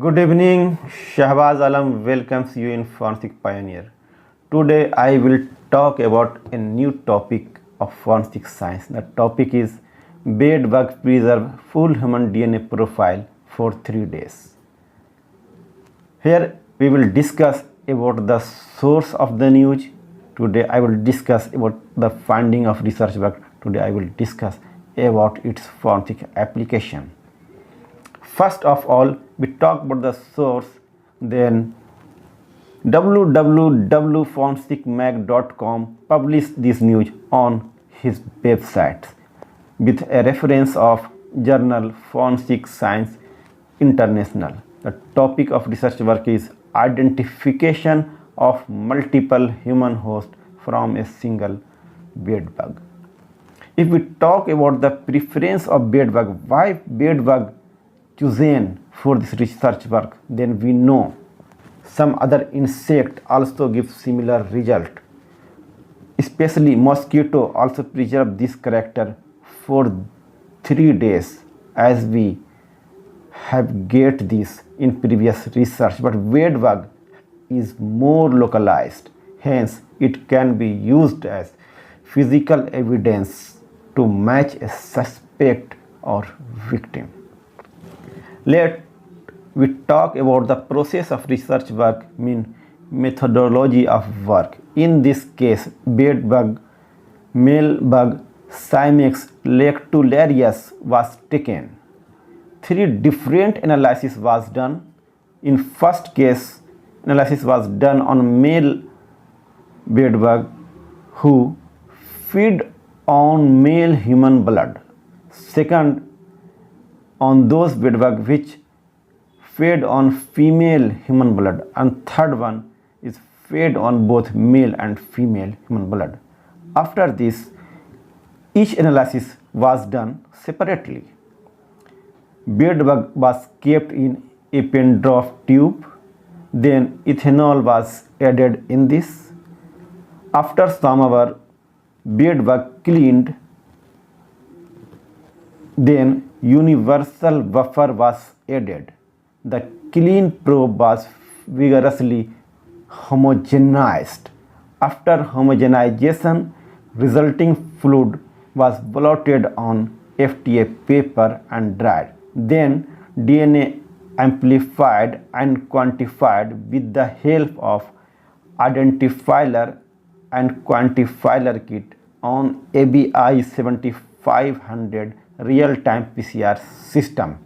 Good evening, Shahbaz Alam welcomes you in Forensic Pioneer. Today I will talk about a new topic of forensic science. The topic is bedbug preserve full human DNA profile for 3 days. Here we will discuss about the source of the news. Today I will discuss about the finding of research work. Today I will discuss about its forensic application. First of all, we talk about the source, then www.forensicmag.com published this news on his website with a reference of journal Forensic Science International. The topic of research work is identification of multiple human hosts from a single bedbug. If we talk about the preference of bedbug, why bedbug chosen for this research work, then we know some other insect also give similar result. Especially mosquito also preserve this character for 3 days, as we have get this in previous research, but bedbug is more localized, hence it can be used as physical evidence to match a suspect or victim. Let we talk about the process of research work, mean methodology of work. In this case, bedbug, mailbug, Simex, Lectularius was taken. 3 different analysis was done. In first case, analysis was done on male bedbug who feed on male human blood. Second, on those bedbug which fed on female human blood, and third one is fed on both male and female human blood. After this, each analysis was done separately. Bedbug was kept in a pen drop tube, then ethanol was added in this. After some hour, bedbug cleaned, then universal buffer was added. The clean probe was vigorously homogenized. After homogenization, resulting fluid was blotted on FTA paper and dried. Then DNA amplified and quantified with the help of identifier and quantifier kit on ABI 7500 real-time PCR system.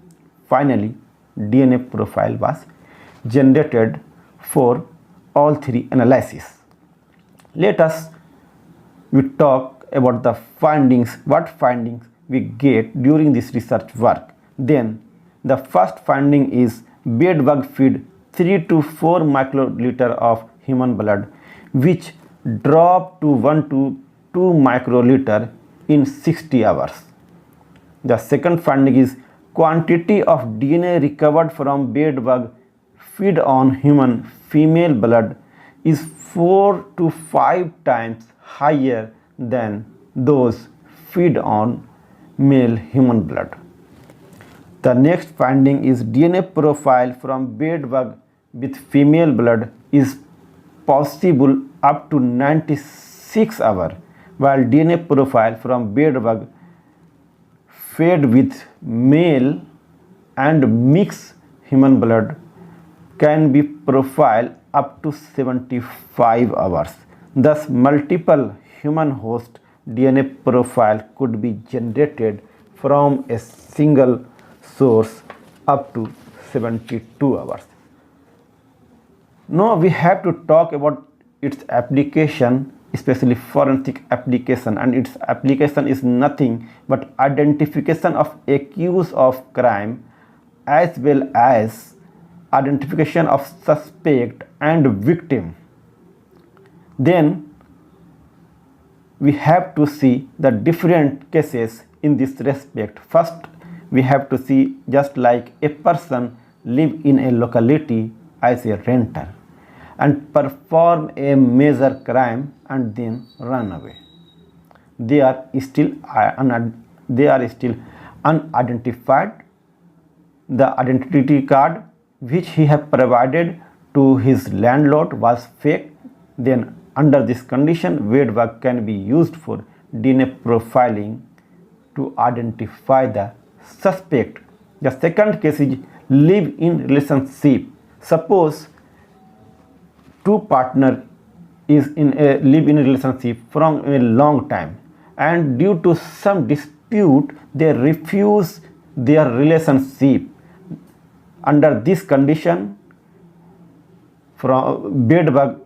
Finally, DNA profile was generated for all 3 analyses. Let us talk about the findings, what findings we get during this research work. Then the first finding is bedbug feed 3 to 4 microliter of human blood, which drop to 1 to 2 microliter in 60 hours. The second finding is quantity of DNA recovered from bedbug feed on human female blood is 4 to 5 times higher than those feed on male human blood. The next finding is DNA profile from bedbug with female blood is possible up to 96 hours, while DNA profile from bedbug fed with male and mixed human blood can be profiled up to 75 hours. Thus, multiple human host DNA profile could be generated from a single source up to 72 hours. Now we have to talk about its application, especially forensic application, and its application is nothing but identification of accused of crime as well as identification of suspect and victim. Then we have to see the different cases in this respect. First, we have to see just like a person live in a locality as a renter and perform a major crime and then run away. They are still unidentified. The identity card which he had provided to his landlord was fake, then under this condition, bedbug can be used for DNA profiling to identify the suspect. The second case is live-in relationship. Suppose two partner is in a live-in relationship from a long time, and due to some dispute they refuse their relationship. Under this condition, from bedbug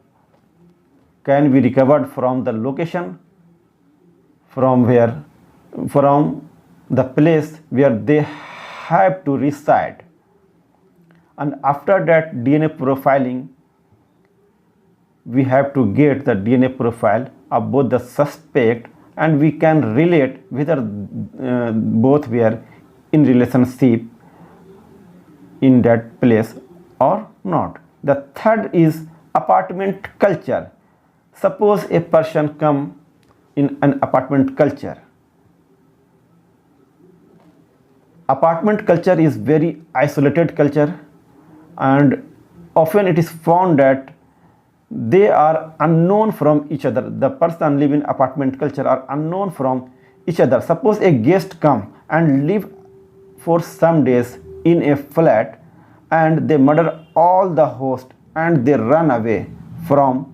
can be recovered from the location from the place where they have to reside, and after that DNA profiling we have to get the DNA profile of both the suspect, and we can relate whether both were in relationship in that place or not. The third is apartment culture. Suppose a person come in an apartment culture. Apartment culture is very isolated culture, and often it is found that they are unknown from each other. The person live in apartment culture are unknown from each other. Suppose a guest come and live for some days in a flat, and they murder all the host and they run away from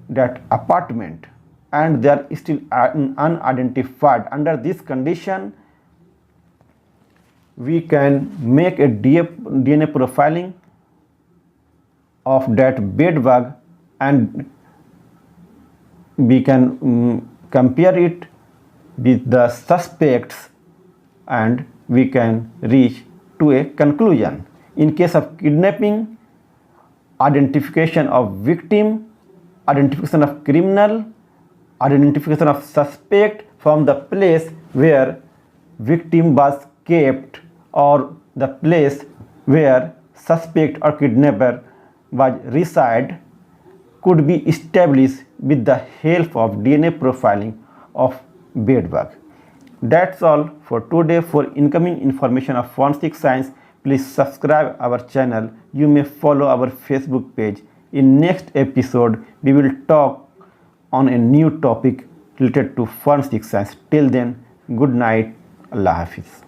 that apartment, and they are still unidentified. Under this condition, we can make a DNA profiling of that bedbug, and we can compare it with the suspects, and we can reach to a conclusion. In case of kidnapping, identification of victim, identification of criminal, identification of suspect from the place where victim was kept or the place where suspect or kidnapper was reside could be established with the help of DNA profiling of bedbug. That's all for today. For incoming information of forensic science, please subscribe our channel. You may follow our Facebook page. In next episode, we will talk on a new topic related to forensic science. Till then, good night. Allah Hafiz.